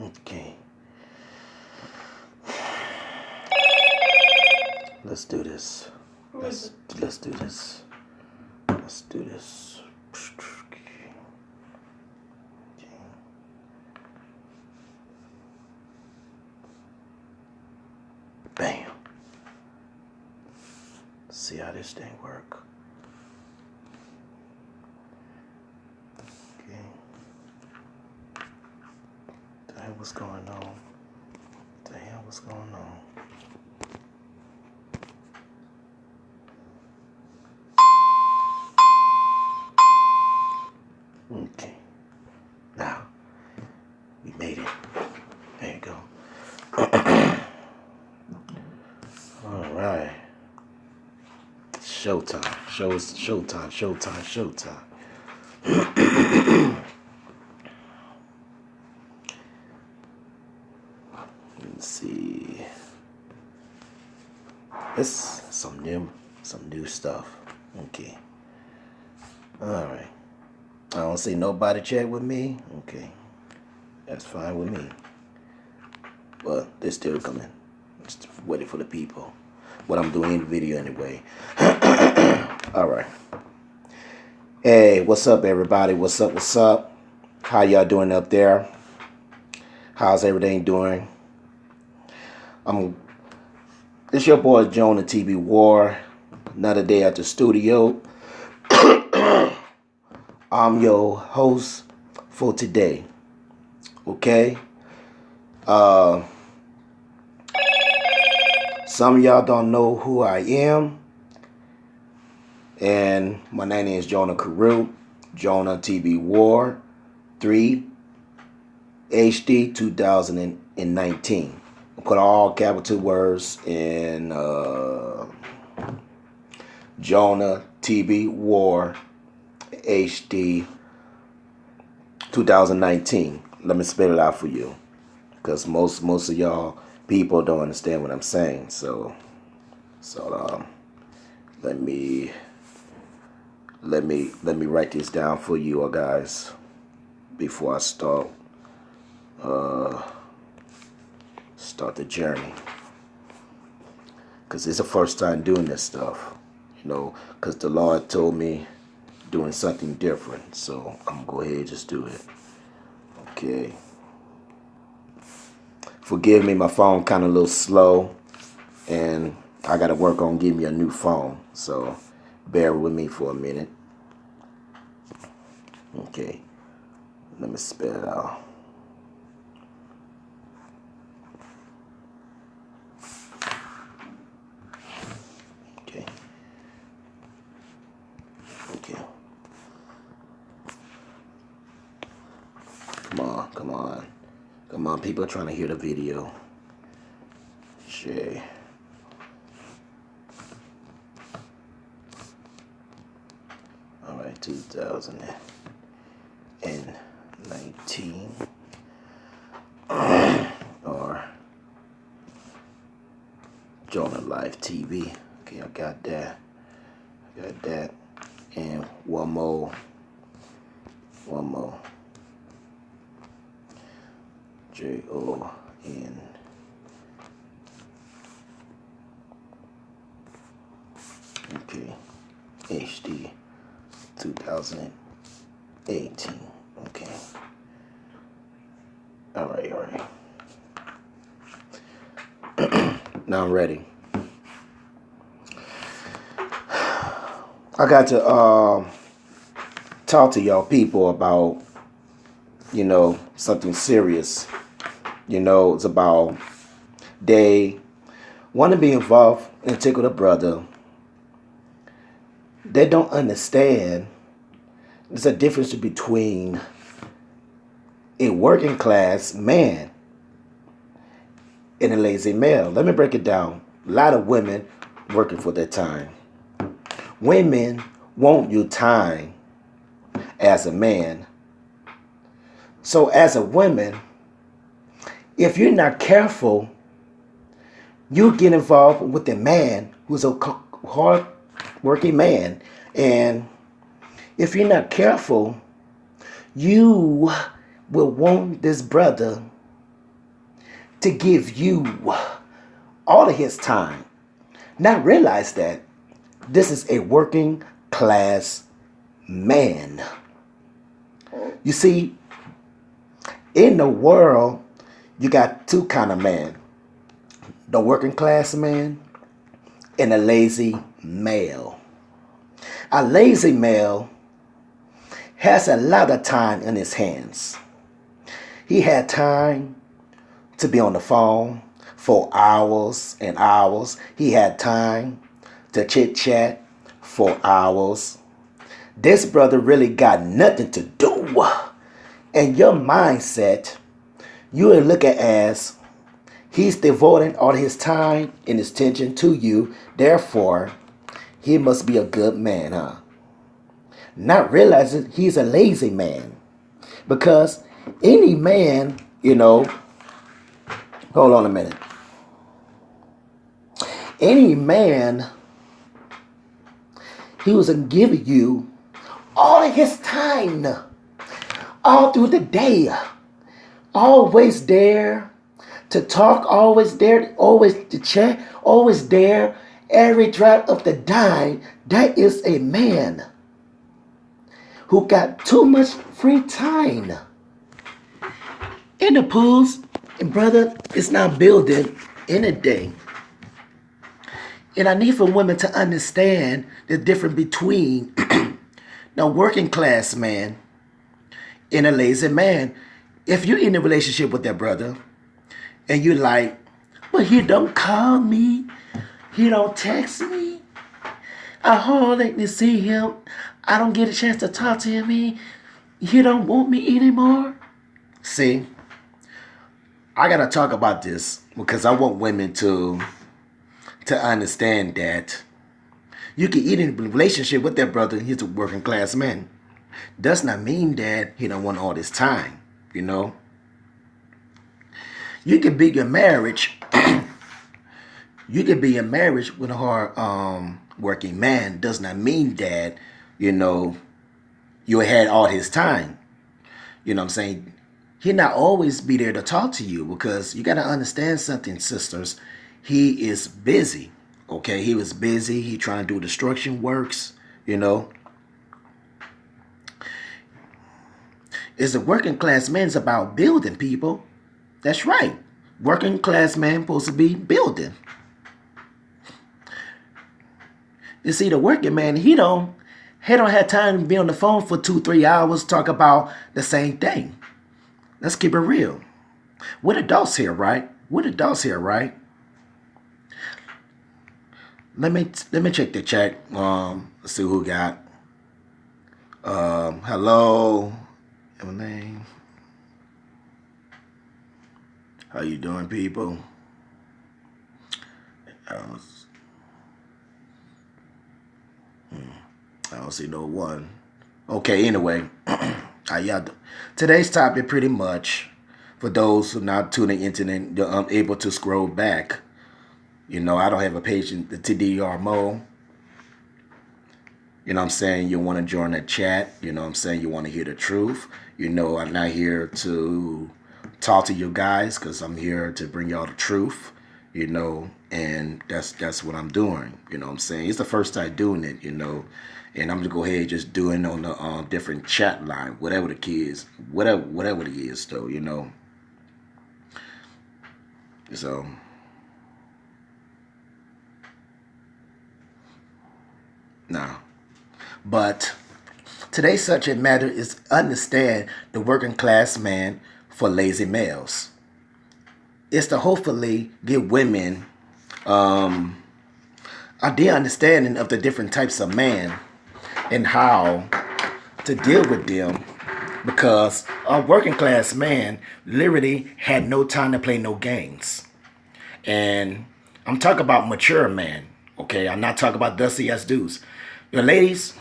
Okay. Let's do this. Let's do this. Let's do this. Okay. Bam. See how this thing work. Okay. The hell what's going on? The hell what's going on? Okay. Now, we made it. There you go. All right. Showtime. Showtime. Let's see. It's some new stuff. Okay. All right. I don't see nobody chat with me. Okay. That's fine with me. But they're still coming. Just waiting for the people. What I'm doing in the video anyway. All right. Hey, what's up, everybody? What's up? How y'all doing up there? How's everything doing? It's your boy JONAHTVRAW3. Another day at the studio. I'm your host for today. Okay? Some of y'all don't know who I am. And my name is JONAHTVRAW3 HD 2019. I put all capital words in JONAHTVRAW HD 2019. Let me spell it out for you, because most of y'all people don't understand what I'm saying. So let me write this down for you all guys before I start the journey, because it's the first time doing this stuff, because the Lord told me doing something different, so I'm gonna go ahead and just do it. Okay. Forgive me, my phone kind of a little slow, and I gotta work on getting me a new phone, so bear with me for a minute. Okay, let me spell it out. Okay. Come on, people are trying to hear the video. Share. All right, 2019 or Jonah Live TV. Okay, I got that. And one more. JON. Okay. HD 2018. Okay. All right. Now I'm ready. I got to talk to y'all people about, something serious. It's about they want to be involved and take with a brother. They don't understand there's a difference between a working class man and a lazy male. Let me break it down. A lot of women working for their time. Women want your time as a man. So as a woman, if you're not careful, you get involved with a man who's a hard working man. And if you're not careful, you will want this brother to give you all of his time. Now realize that this is a working class man. You see, in the world, you got two kind of men. The working class man and a lazy male. A lazy male has a lot of time in his hands. He had time to be on the phone for hours and hours. He had time to chit chat for hours. This brother really got nothing to do. And your mindset, you will look at as he's devoting all his time and his attention to you. Therefore, he must be a good man, huh? Not realizing he's a lazy man. Because any man, hold on a minute. Any man, he was giving you all of his time, all through the day, always there to talk, always there, always to chat, always there, every drop of the dime. That is a man who got too much free time. In the pools, and brother, it's not building in a day. And I need for women to understand the difference between the working class man and a lazy man. If you're in a relationship with that brother and you're like, well, he don't call me, he don't text me, I hardly like to see him, I don't get a chance to talk to him, he don't want me anymore. See, I gotta talk about this because I want women to understand that you can eat in a relationship with that brother. He's a working class man. Does not mean that he don't want all this time. You can be in marriage. You can be in marriage with a hard working man. Does not mean that you had all his time. You know what I'm saying? He'll not always be there to talk to you because you got to understand something, sisters. He is busy, okay? He was busy. He trying to do destruction works, It's a working class man. It's about building, people. That's right. Working class man supposed to be building. You see, the working man, he don't have time to be on the phone for 2-3 hours talk about the same thing. Let's keep it real. We're adults here, right? Let me check the chat. Let's see who got. Hello. Your name. How you doing, people? I don't see no one. Okay, anyway. How y'all doing? Today's topic pretty much, for those who are not tuning into the, you're unable to scroll back. I don't have a page in the TDR mode. You know what I'm saying? You want to join the chat. You know what I'm saying? You want to hear the truth. I'm not here to talk to you guys because I'm here to bring y'all the truth, and that's what I'm doing. You know what I'm saying? It's the first time doing it, and I'm going to go ahead and just doing on the different chat line, whatever the key is, whatever it is, though, So... Now, but today's subject matter is understand the working class man for lazy males. It's to hopefully give women a dear understanding of the different types of man and how to deal with them, because a working class man literally had no time to play no games. And I'm talking about mature man, okay? I'm not talking about dusty ass dudes. Ladies,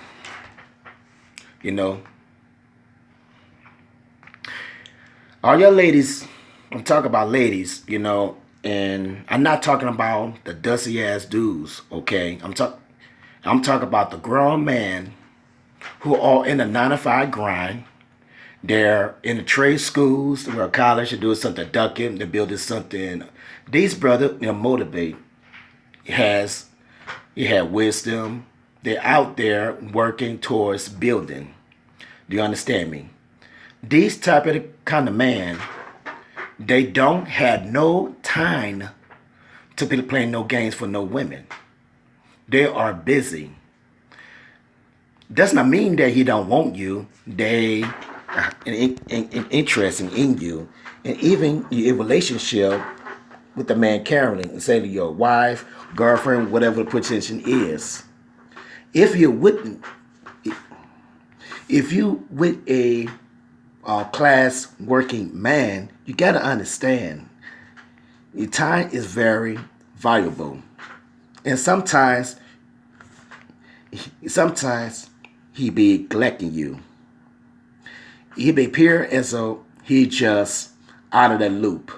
all your ladies, I'm talking about ladies, and I'm not talking about the dusty ass dudes, okay? I'm talking about the grown man who are in a 9-to-5 grind. They're in the trade schools, they're college, they're doing something ducking, they're building something. These brothers, motivate. He had wisdom. They're out there working towards building. Do you understand me? These type of kind of man, they don't have no time to be playing no games for no women. They are busy. Does not mean that he don't want you. They are interested in you, and even your relationship with the man currently, say to your wife, girlfriend, whatever the position is. If you with a class working man, you gotta understand your time is very valuable, and sometimes he be neglecting you. He may appear as though he just out of the loop.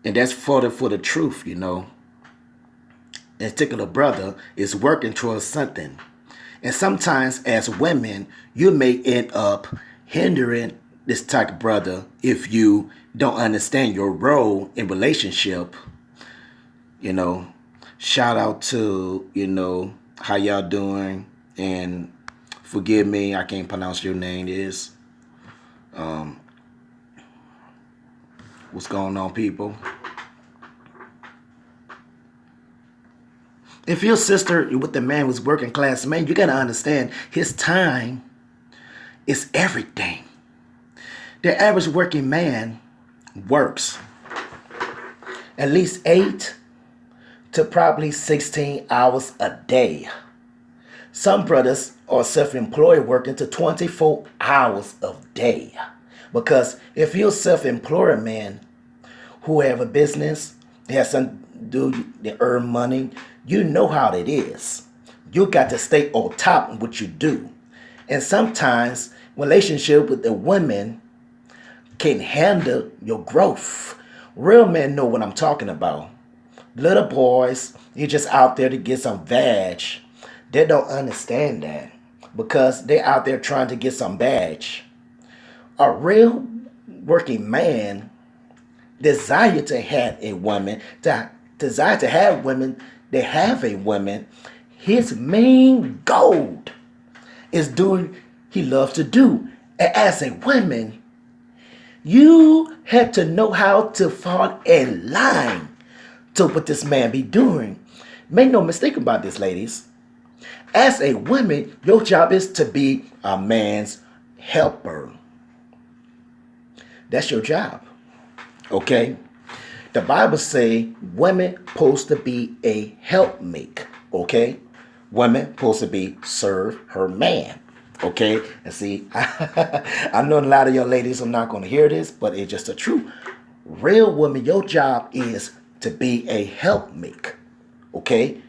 And that's for the truth, A particular brother is working towards something. And sometimes as women, you may end up hindering this type of brother if you don't understand your role in relationship. Shout out to, how y'all doing. And forgive me, I can't pronounce your name is. What's going on, people? If your sister with the man was working class man, you gotta understand his time is everything. The average working man works at least 8 to probably 16 hours a day. Some brothers are self-employed working to 24 hours a day. Because if you're a self-employed man who have a business, they have something to do, they earn money, you know how it is. You got to stay on top of what you do. And sometimes relationship with the women can handle your growth. Real men know what I'm talking about. Little boys, you're just out there to get some badge. They don't understand that because they're out there trying to get some badge. A real working man desire to have a woman, desire to have women, they have a woman. His main goal is doing he loves to do. And as a woman, you have to know how to fall in line to what this man be doing. Make no mistake about this, ladies. As a woman, your job is to be a man's helper. That's your job. Okay? The Bible say women supposed to be a helpmate. Okay? Women supposed to be serve her man. Okay? And see, I know a lot of your ladies are not going to hear this, but it's just the truth. Real woman, your job is to be a helpmate. Okay?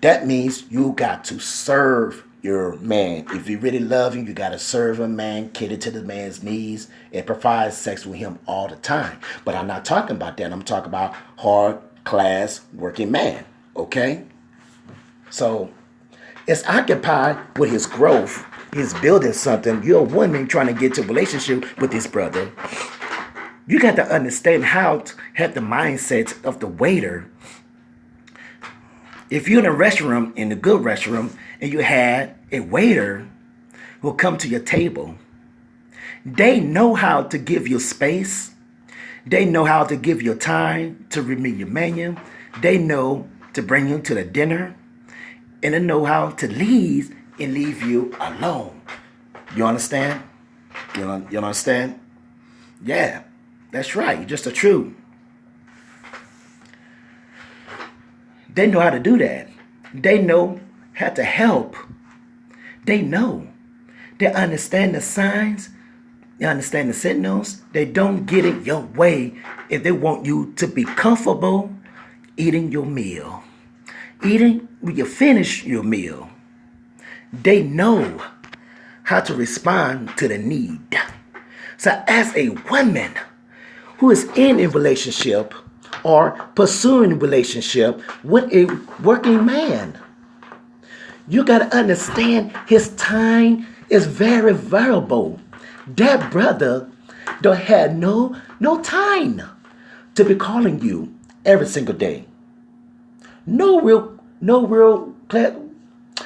That means you got to serve your man. If you really love him, you got to serve a man, cater to the man's needs, and provide sex with him all the time. But I'm not talking about that. I'm talking about hard class working man. Okay? So it's occupied with his growth. He's building something. You're a woman trying to get to a relationship with this brother. You got to understand how to have the mindset of the waiter. If you're in a restaurant, in a good restaurant, and you had a waiter who will come to your table, they know how to give you space. They know how to give you time to read your menu. They know to bring you to the dinner. And they know how to leave and leave you alone. You understand? You understand? Yeah, that's right. Just the truth. They know how to do that. They know how to help. They know. They understand the signs. They understand the signals. They don't get it your way if they want you to be comfortable eating your meal. Eating when you finish your meal. They know how to respond to the need. So as a woman who is in a relationship or pursuing a relationship with a working man, you got to understand his time is very valuable. that brother don't have no time to be calling you every single day. No real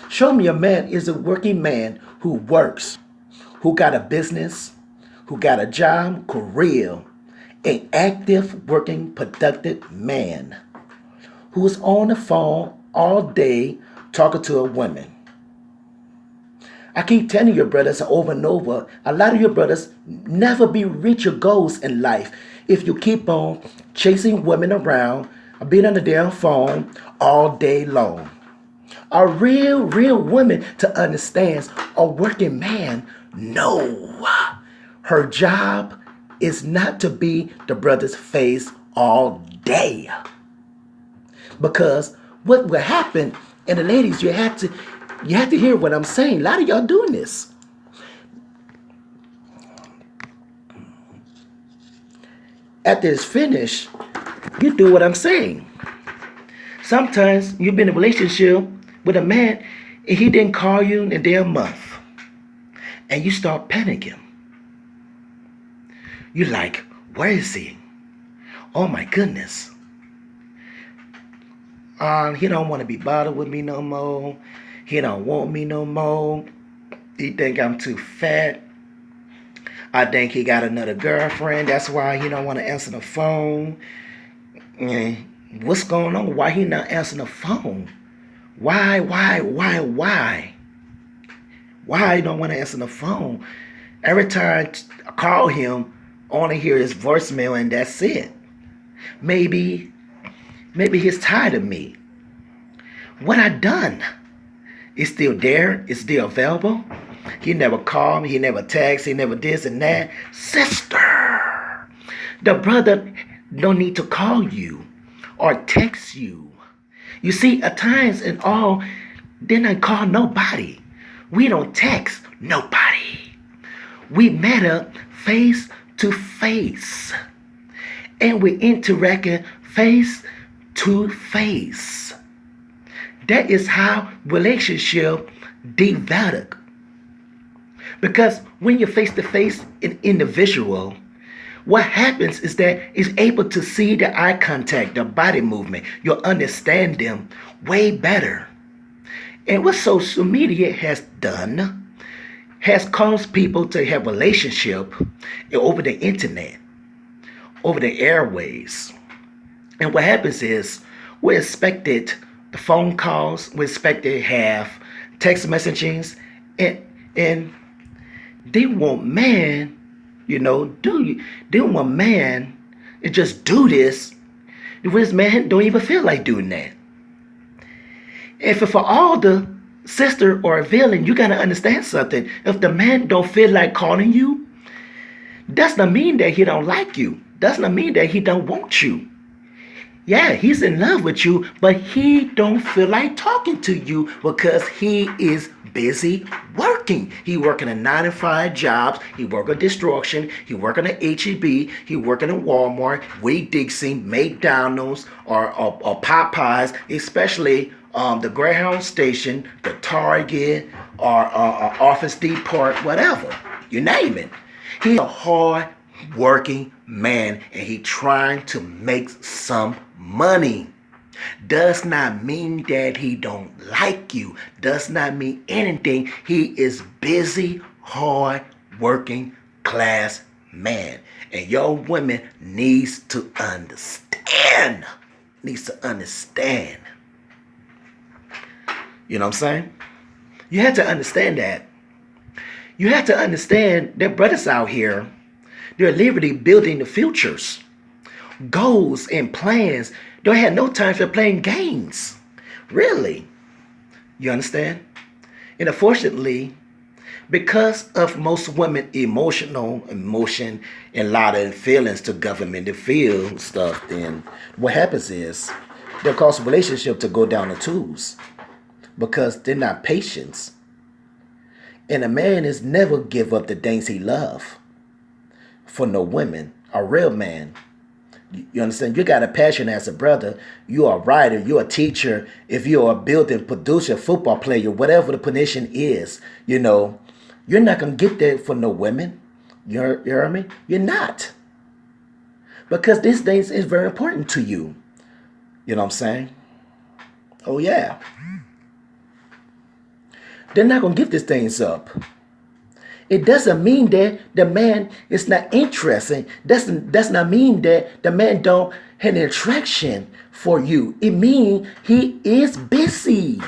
show me a man is a working man who works, who got a business, who got a job, career, an active, working, productive man who's on the phone all day talking to a woman. I keep telling your brothers over and over, a lot of your brothers never be reach your goals in life if you keep on chasing women around or being on the damn phone all day long. A real woman to understand a working man, no. Her job is not to be the brother's face all day. Because what will happen, and the ladies, you have to hear what I'm saying. A lot of y'all doing this. After it's finished, you do what I'm saying. Sometimes you've been in a relationship with a man and he didn't call you in a damn month. And you start panicking. You're like, where is he? Oh my goodness. He don't want to be bothered with me no more. He don't want me no more. He think I'm too fat. I think he got another girlfriend. That's why he don't want to answer the phone. What's going on? Why he not answering the phone? Why? Why he don't want to answer the phone? Every time I call him, I only hear his voicemail and that's it. Maybe he's tired of me. What I done? It's still there. It's still available. He never called me. He never texted. He never this and that. Sister, the brother don't need to call you or text you. You see, at times and all, they don't call nobody. We don't text nobody. We met up face to face. And we interacting face to face. That is how relationship develop. Because when you're face to face an individual, what happens is that it's able to see the eye contact, the body movement. You'll understand them way better. And what social media has done has caused people to have relationship over the internet, over the airways. And what happens is we expected the phone calls, we expected to have text messagings, and they want man, they want man to just do this. This man don't even feel like doing that. And for all the sister or villain, you gotta understand something. If the man don't feel like calling you, does not mean that he don't like you. Does not mean that he don't want you. Yeah, he's in love with you, but he don't feel like talking to you because he is busy working. He working a 9-to-5 jobs. He working destruction. He working at HEB. He working at Walmart, Wade-Dixie, McDonald's, or Popeyes, especially the Greyhound Station, the Target, or Office Depot, whatever. You name it. He's a hard working man and he trying to make some money. Does not mean that he don't like you. Does not mean anything. He is busy, hard working class man. And your women needs to understand. You know what I'm saying? You have to understand that. You have to understand that brothers out here, they're literally building the futures, goals and plans. They don't have no time for playing games. Really. You understand? And unfortunately, because of most women emotion and a lot of feelings to government to feel stuff, then what happens is they'll cause a relationship to go down the tubes because they're not patient. And a man is never give up the things he love for no women. A real man. You understand? You got a passion as a brother. You're a writer. You're a teacher. If you're a building producer, football player, whatever the position is, you're not going to get that for no women. You hear me? You're not. Because this thing is very important to you. You know what I'm saying? Oh, yeah. They're not going to give these things up. It doesn't mean that the man is not interested. Does not mean that the man don't have an attraction for you. It means he is busy.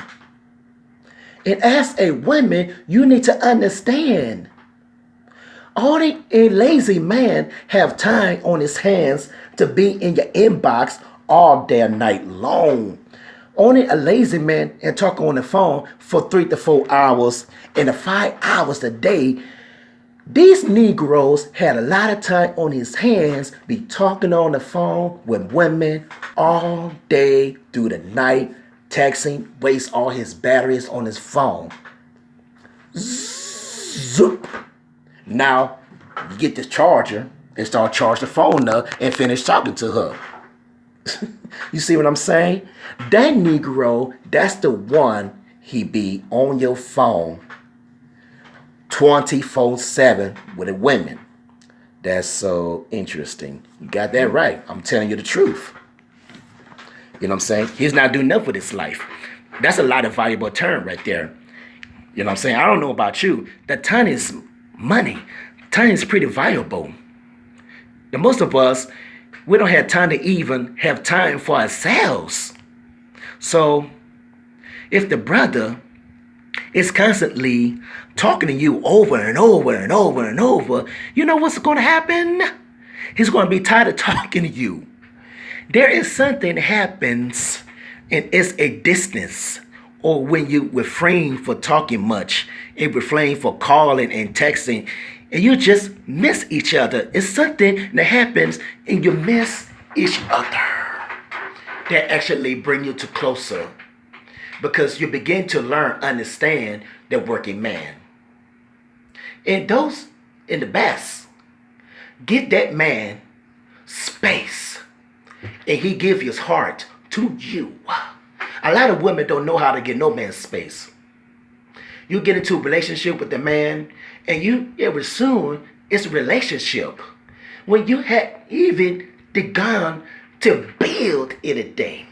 And as a woman, you need to understand. Only a lazy man have time on his hands to be in your inbox all day and night long. Only a lazy man and talk on the phone for 3 to 4 hours and 5 hours a day. These Negroes had a lot of time on his hands, be talking on the phone with women all day through the night, texting, waste all his batteries on his phone. Zoop. Now, you get this charger and start charging the phone up and finish talking to her. You see what I'm saying? That Negro, that's the one he be on your phone 24/7 with the women. That's so interesting. You got that right. I'm telling you the truth. You know what I'm saying? He's not doing enough with his life. That's a lot of valuable term right there. You know what I'm saying? I don't know about you. The ton is money. Time is pretty valuable. And most of us, we don't have time to even have time for ourselves. So if the brother is constantly talking to you over and over and over and over, you know what's going to happen? He's going to be tired of talking to you. There is something that happens, and it's a distance, or when you refrain for talking much, and refrain for calling and texting, and you just miss each other. It's something that happens and you miss each other that actually bring you to closer, because you begin to learn, understand the working man. And those in the best, get that man space, and he give his heart to you. A lot of women don't know how to get no man space. You get into a relationship with the man, and soon it's a relationship. When you had even begun to build anything.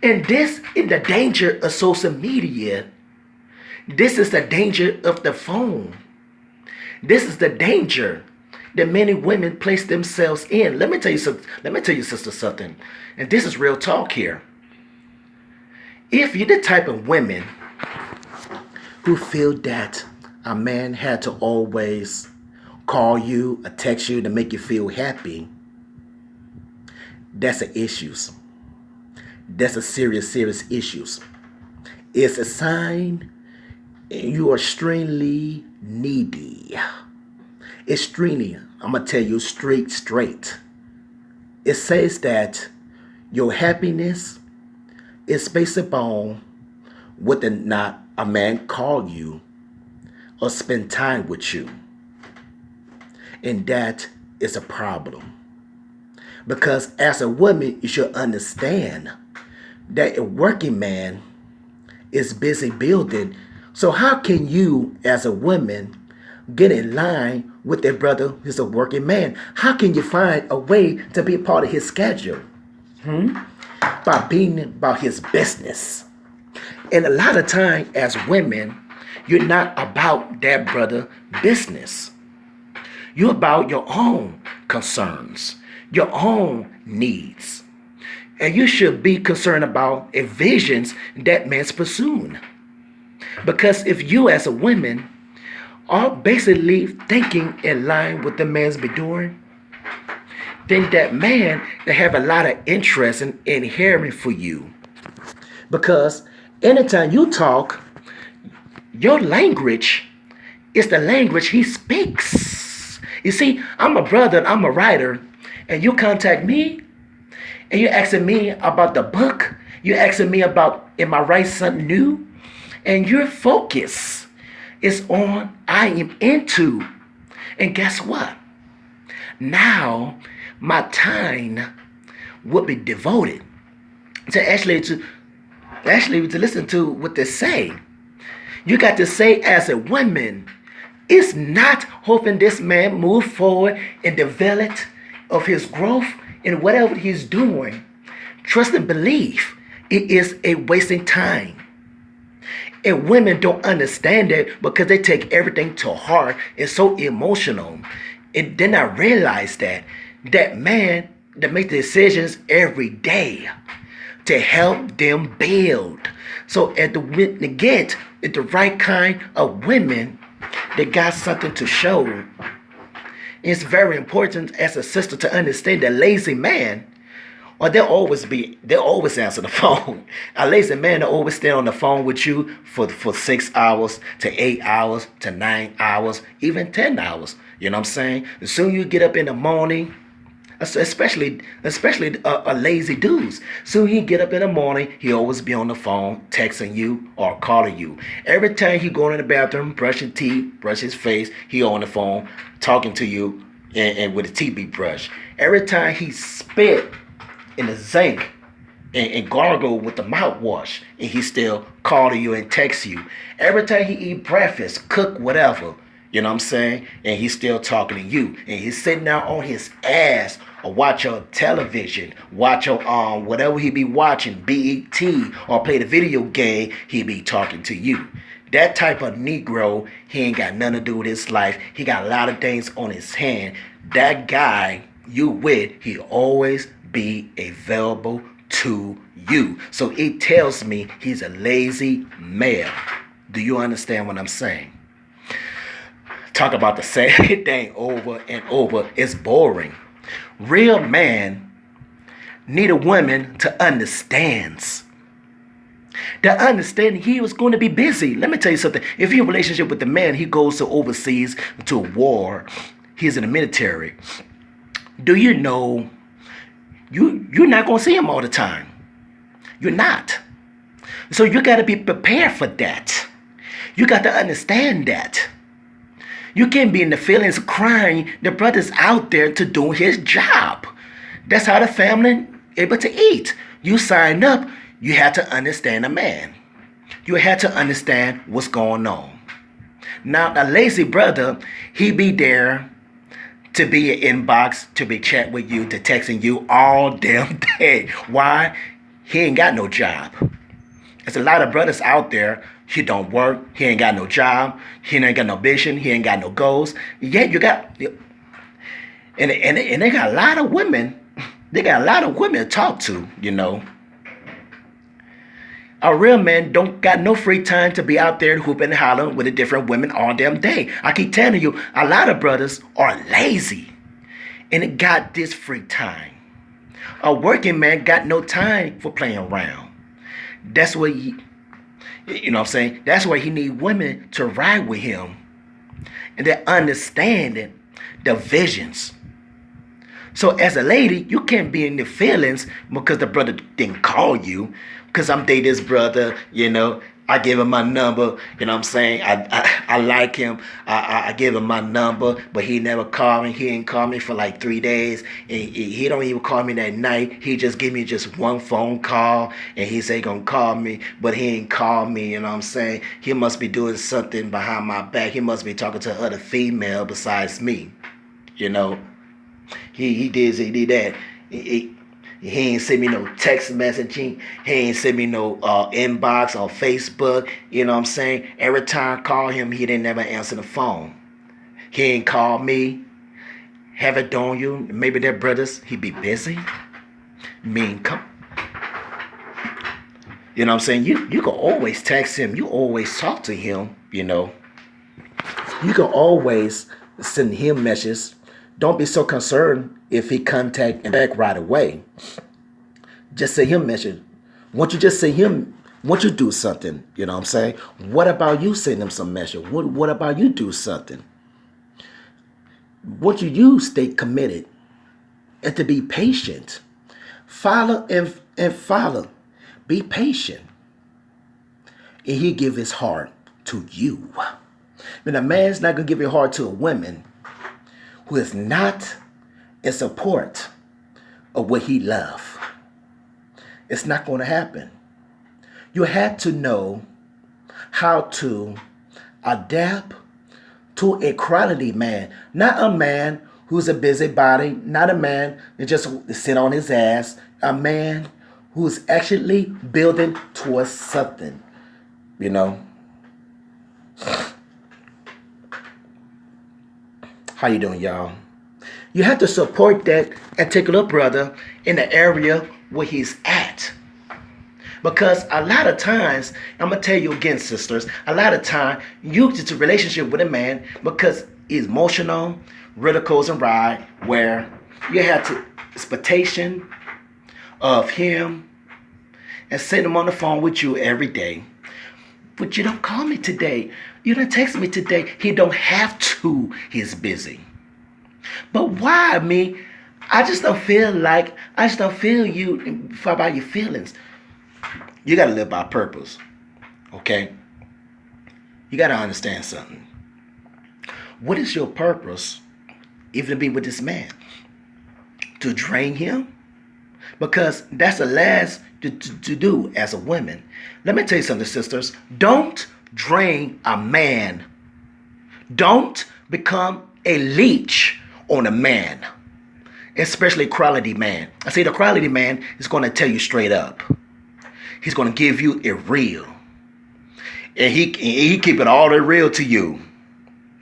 And this is the danger of social media. This is the danger of the phone. This is the danger that many women place themselves in. Let me tell you, sister, something. And this is real talk here. If you're the type of women who feel that a man had to always call you or text you to make you feel happy, that's an issues. That's a serious issues. It's a sign you are extremely needy. Extremely, I'm going to tell you straight. It says that your happiness is based upon whether or not a man call you or spend time with you. And that is a problem. Because as a woman, you should understand that a working man is busy building. So how can you, as a woman, get in line with their brother who's a working man? How can you find a way to be a part of his schedule? By being about his business. And a lot of time as women, you're not about that brother business. You're about your own concerns, your own needs. And you should be concerned about a visions that man's pursuing. Because if you as a woman are basically thinking in line with the man's be doing, then that man will have a lot of interest in hearing for you. Because anytime you talk, your language is the language he speaks. You see, I'm a brother, I'm a writer, and you contact me, and you're asking me about the book, you're asking me about, am I writing something new? And your focus is on, I am into. And guess what? Now, my time will be devoted to actually to listen to what they say. You got to say as a woman, It's not hoping this man move forward and develop of his growth in whatever he's doing. Trust and believe. It is a wasting time. And women don't understand that because they take everything to heart. It's so emotional. And then I realized that man that makes decisions every day to help them build. So at the right kind of women, they got something to show. It's very important as a sister to understand that lazy man, or they'll always answer the phone. A lazy man will always stay on the phone with you for 6 hours to 8 hours to 9 hours, even 10 hours. You know what I'm saying? As soon as you get up in the morning, especially lazy dudes. Soon he get up in the morning, he always be on the phone, texting you or calling you. Every time he go in the bathroom, brush his teeth, brush his face, he on the phone, talking to you and with a TB brush. Every time he spit in the zinc and gargle with the mouthwash, and he still calling you and text you. Every time he eat breakfast, cook whatever, you know what I'm saying? And he's still talking to you. And he's sitting there on his ass or watch your television, watch your whatever he be watching, BET, or play the video game, he be talking to you. That type of Negro, he ain't got nothing to do with his life. He got a lot of things on his hand. That guy you with, he always be available to you. So it tells me he's a lazy male. Do you understand what I'm saying? Talk about the same thing over and over. It's boring. Real man need a woman to understand. To understand he was going to be busy. Let me tell you something. If you're in a relationship with the man, he goes to overseas to a war. He's in the military. Do you know you're not going to see him all the time? You're not. So you got to be prepared for that. You got to understand that. You can't be in the feelings of crying. The brother's out there to do his job. That's how the family able to eat. You signed up. You had to understand a man. You had to understand what's going on. Now, a lazy brother, he be there to be in inbox, to be chat with you, to texting you all damn day. Why? He ain't got no job. There's a lot of brothers out there. He don't work. He ain't got no job. He ain't got no vision. He ain't got no goals. Yet you got, and they got a lot of women. They got a lot of women to talk to, you know. A real man don't got no free time to be out there hooping and hollering with the different women all damn day. I keep telling you, a lot of brothers are lazy and it got this free time. A working man got no time for playing around. That's what he, you know what I'm saying? That's why he need women to ride with him and they're understanding the visions. So as a lady, you can't be in the feelings because the brother didn't call you. Because I'm dating this brother, you know. I gave him my number, you know what I'm saying? I like him. I gave him my number, but he never called me. He ain't called me for like 3 days. And he don't even call me that night. He just give me just one phone call. And he say he gonna call me, but he ain't called me, you know what I'm saying? He must be doing something behind my back. He must be talking to other female besides me, you know. He did that. He ain't send me no text messaging. He ain't send me no inbox on Facebook. You know what I'm saying? Every time I call him, he didn't never answer the phone. He ain't call me. Have it on you. Maybe they're brothers. He be busy. Come. You know what I'm saying? You can always text him. You always talk to him, you know. You can always send him messages. Don't be so concerned if he contact and back right away. Just send him message. Once you just send him, once you do something, you know what I'm saying? What about you send him some message? What about you do something? What you stay committed and to be patient. Follow and follow. Be patient. And he give his heart to you. But a man's not going to give his heart to a woman who is not in support of what he loves. It's not going to happen. You have to know how to adapt to a quality man, not a man who's a busybody, not a man that just sit on his ass, a man who's actually building towards something, you know. How you doing, y'all? You have to support that particular brother in the area where he's at. Because a lot of times, I'm going to tell you again, sisters, a lot of time, you get a relationship with a man because he's emotional, ridicules and ride, where you have to expectation of him and send him on the phone with you every day. But you don't call me today. You don't text me today. He don't have to. He's busy. But why me? I just don't feel you about your feelings. You got to live by purpose. Okay? You got to understand something. What is your purpose even to be with this man? To drain him? Because that's the last to do as a woman. Let me tell you something, sisters. Don't drain a man. Don't become a leech on a man. Especially a quality man. I say the quality man is going to tell you straight up. He's going to give you it real. And he keep it all the real to you.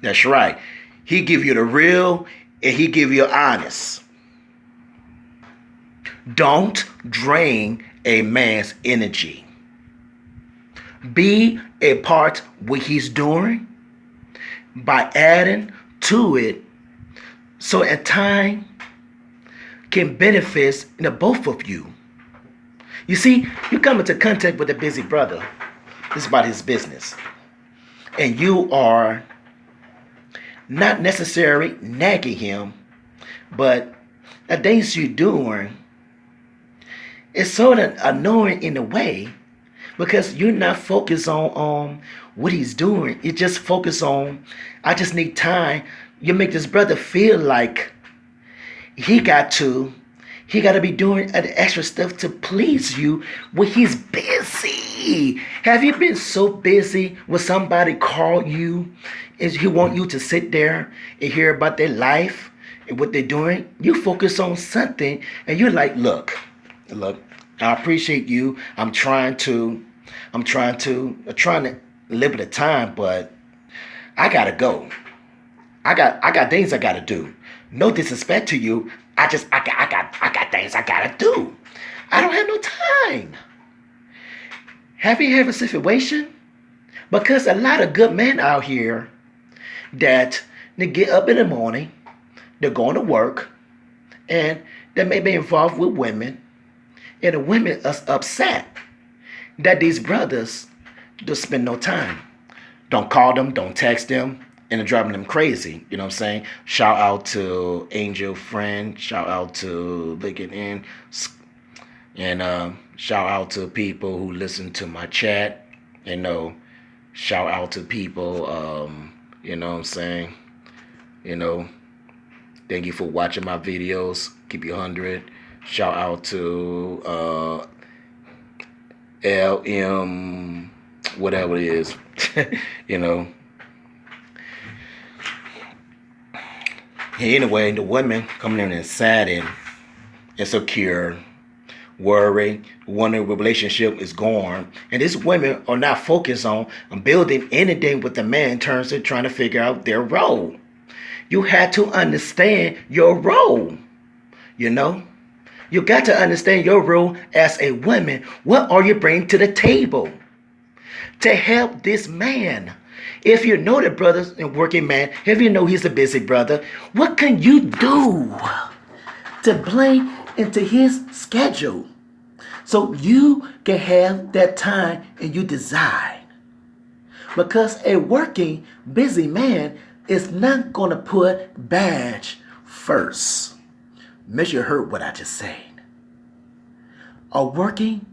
That's right. He give you the real and he give you honest. Don't drain a man's energy. Be a part what he's doing by adding to it so in time can benefit the both of you. You see, you come into contact with a busy brother. This is about his business. And you are not necessarily nagging him, but the things you're doing is sort of annoying in a way because you're not focused on what he's doing. You just focus on, I just need time. You make this brother feel like he got to be doing the extra stuff to please you when he's busy. Have you been so busy when somebody call you and he want you to sit there and hear about their life and what they're doing? You focus on something and you're like, look, I appreciate you. I'm trying to live at a time, but I gotta go. I got things I gotta do. No disrespect to you. I got things I gotta do. I don't have no time. Have you had a situation? Because a lot of good men out here that they get up in the morning, they're going to work, and they may be involved with women, and the women are upset that these brothers don't spend no time. Don't call them, don't text them, and they're driving them crazy. You know what I'm saying? Shout out to Angel Friend. Shout out to Lincoln In. And shout out to people who listen to my chat. You know, shout out to people, you know what I'm saying? You know, thank you for watching my videos. Keep you 100. Shout out to LM, whatever it is, you know. Anyway, the women coming in and sad and insecure, worried, wondering what relationship is going. And these women are not focused on building anything with the man in terms of trying to figure out their role. You have to understand your role, you know. You got to understand your role as a woman. What are you bringing to the table to help this man? If you know the brother's a working man, if you know he's a busy brother, what can you do to blend into his schedule so you can have that time and you desire? Because a working, busy man is not going to put badge first. Make sure you heard what I just said. A working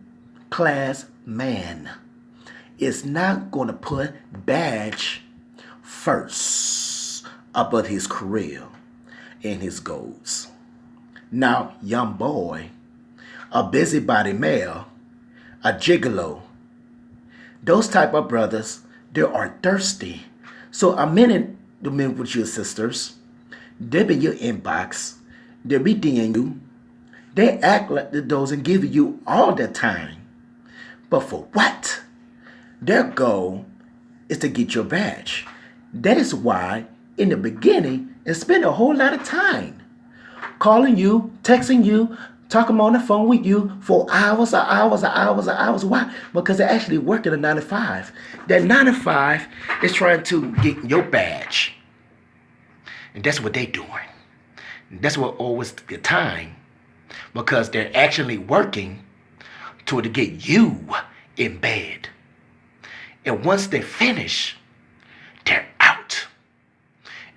class man is not going to put badge first about his career and his goals. Now, young boy, a busybody male, a gigolo, those type of brothers, they are thirsty. So a minute the men with your sisters. They be your inbox. They be DMing you. They act like those and give you all the time. But for what? Their goal is to get your badge. That is why, in the beginning, it spent a whole lot of time calling you, texting you, talking on the phone with you for hours and hours and hours and hours. Why? Because they're actually working a 9 to 5. That 9 to 5 is trying to get your badge. And that's what they're doing. And that's what always the time. Because they're actually working to get you in bed. And once they finish, they're out.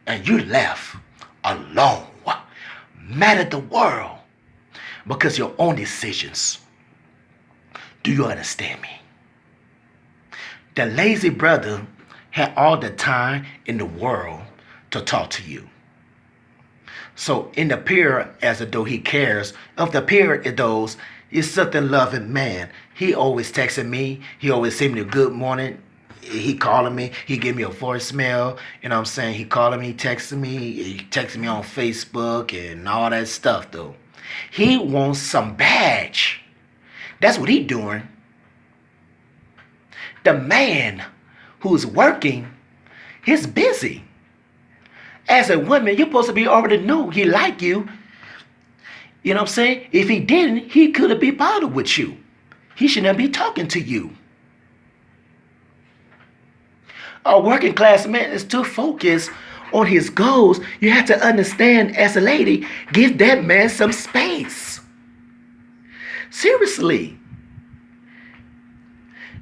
And you left alone. Mad at the world. Because your own decisions. Do you understand me? The lazy brother had all the time in the world to talk to you. So in the period, as though he cares, of the period of those, is something loving man. He always texting me. He always send me a good morning. He calling me. He give me a voicemail. You know what I'm saying? He calling me, texting me. He texting me on Facebook and all that stuff, though. He wants some badge. That's what he doing. The man who's working, he's busy. As a woman, you're supposed to be already know he like you. You know what I'm saying? If he didn't, he couldn't be bothered with you. He shouldn't be talking to you. A working class man is too focused on his goals. You have to understand, as a lady, give that man some space. Seriously.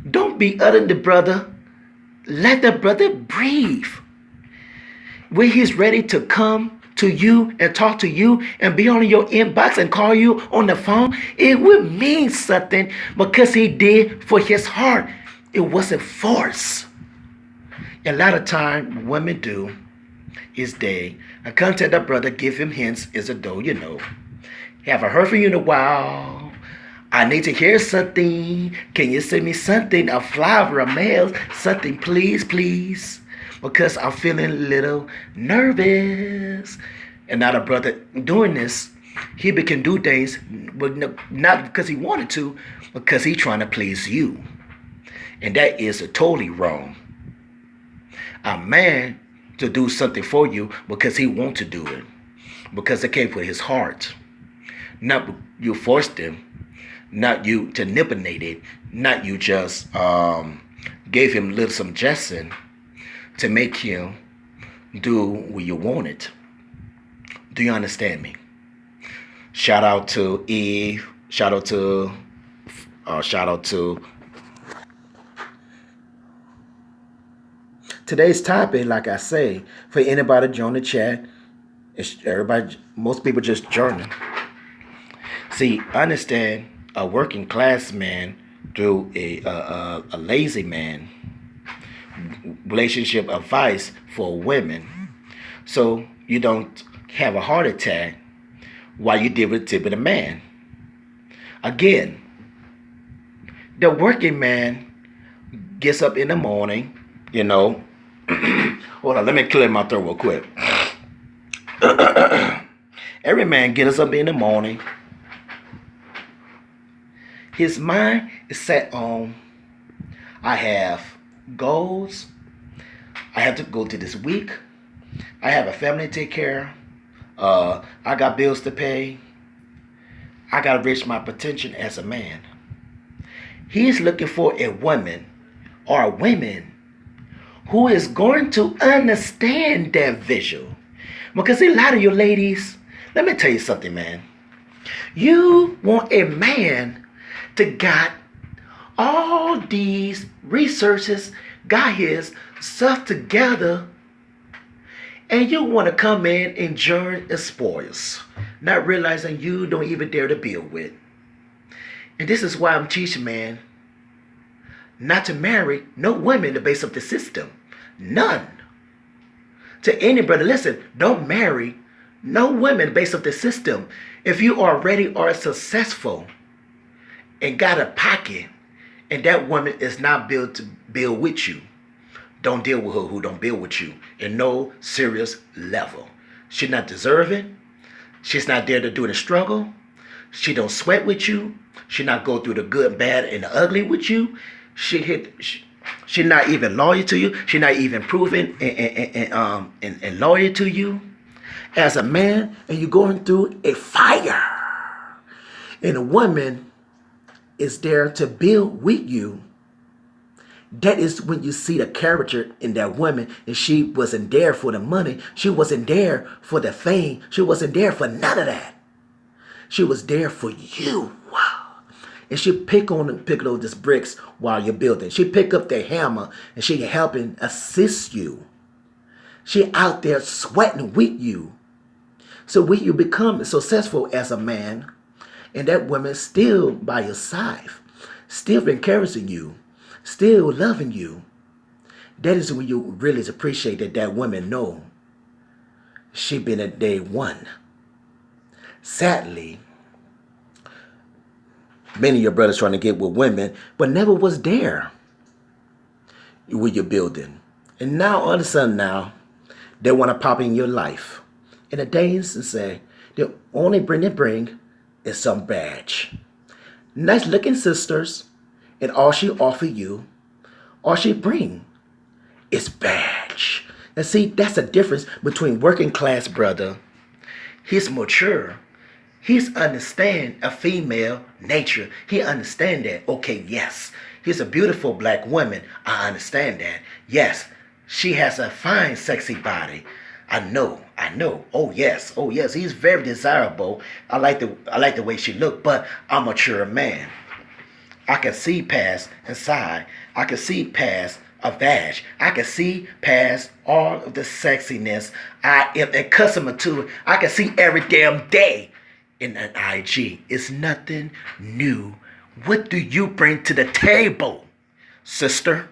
Don't be other the brother. Let the brother breathe. When he's ready to come to you and talk to you and be on your inbox and call you on the phone, it will mean something because he did for his heart. It wasn't force. A lot of time women do is they contact a brother, give him hints, is a though, you know. Haven't heard from you in a while. I need to hear something. Can you send me something? A flower, a mail, something, please, please. Because I'm feeling a little nervous. And now the brother doing this, he can do things, but not because he wanted to, because he's trying to please you. And that is totally wrong. A man to do something for you because he wants to do it. Because it came from his heart. Not you forced him. Not you to manipulate it. Not you just gave him a little suggestion to make him do what you wanted. Do you understand me? Shout out to Eve. Shout out to today's topic, like I say, for anybody join the chat, most people just joining. See, understand a working class man through a lazy man. Relationship advice for women, so you don't have a heart attack while you deal with the tip of the man. Again, the working man gets up in the morning, you know. Hold on, let me clear my throat real quick. Every man gets up in the morning. His mind is set on, I have goals. I have to go to this week. I have a family to take care of. I got bills to pay. I got to reach my potential as a man. He's looking for a woman or women who is going to understand that visual. Because a lot of you ladies, let me tell you something, man. You want a man to got all these researches, got his stuff together, and you want to come in and join the spoils, not realizing you don't even dare to build with. And this is why I'm teaching, man, not to marry no women to base up the system. None. To anybody, listen, don't marry no women based off the system. If you already are successful and got a pocket, and that woman is not built to build with you, Don't deal with her who don't build with you in no serious level. She's not deserving. She's not there to do the struggle. She don't sweat with you. She not go through the good, bad, and the ugly with you. She not even loyal to you. She not even proven and loyal to you. As a man, and you're going through a fire, and a woman is there to build with you. That is when you see the character in that woman, and she wasn't there for the money. She wasn't there for the fame. She wasn't there for none of that. She was there for you. Wow. And she pick up these bricks while you're building. She pick up the hammer, and she helping assist you. She out there sweating with you. So when you become successful as a man, and that woman still by your side, still encouraging you, still loving you, that is when you really appreciate that woman know she been at day one. Sadly, many of your brothers trying to get with women, but never was there with your building. And now, all of a sudden now, they want to pop in your life. In the days and say, the only they bring is some badge. Nice looking sisters, and all she offer you, all she bring is badge. And see, that's the difference between working class brother. He's mature. He's understand a female nature. He understand that. Okay, yes, he's a beautiful black woman. I understand that. Yes, she has a fine, sexy body. I know. Oh yes, he's very desirable. I like the way she look, but I'm a mature man. I can see past inside. I can see past a badge. I can see past all of the sexiness. I am accustomed to it. I can see every damn day in an IG. It's nothing new. What do you bring to the table, sister?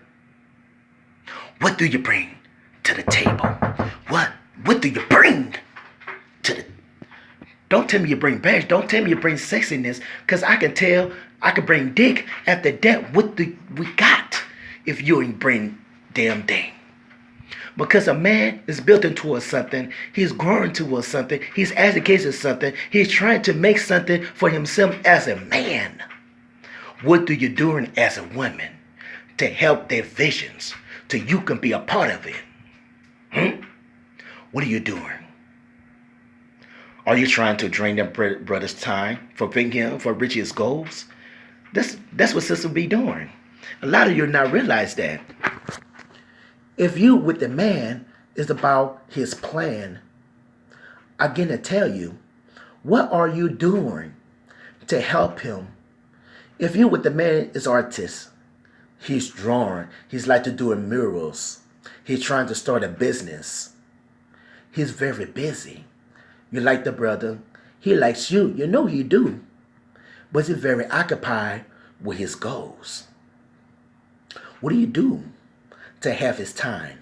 What do you bring to the table? What do you bring to the... Don't tell me you bring badge. Don't tell me you bring sexiness. Because I can tell, I can bring dick. After that, what do we got if you ain't bring damn thing? Because a man is built towards something. He's growing towards something. He's educated something. He's trying to make something for himself as a man. What do you doing as a woman to help their visions so you can be a part of it? What are you doing? Are you trying to drain them brother's time for reaching his goals? That's what sisters be doing. A lot of you not realize that. If you with the man is about his plan, again to tell you, what are you doing to help him? If you with the man is artist, he's drawing, he's like to doing murals, he's trying to start a business. He's very busy. You like the brother. He likes you. You know he do. But he's very occupied with his goals. What do you do to have his time?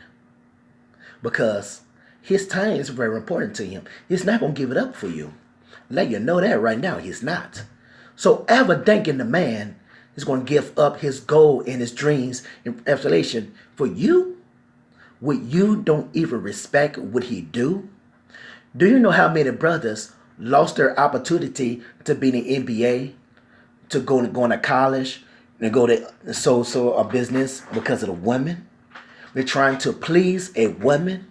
Because his time is very important to him. He's not going to give it up for you. Let you know that right now. He's not. So ever thinking the man is going to give up his goal and his dreams and aspiration for you? What you don't even respect what he do? Do you know how many brothers lost their opportunity to be in the NBA, to going to college, and go to a business because of the woman? They're trying to please a woman,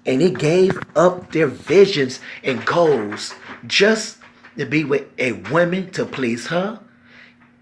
and they gave up their visions and goals just to be with a woman to please her.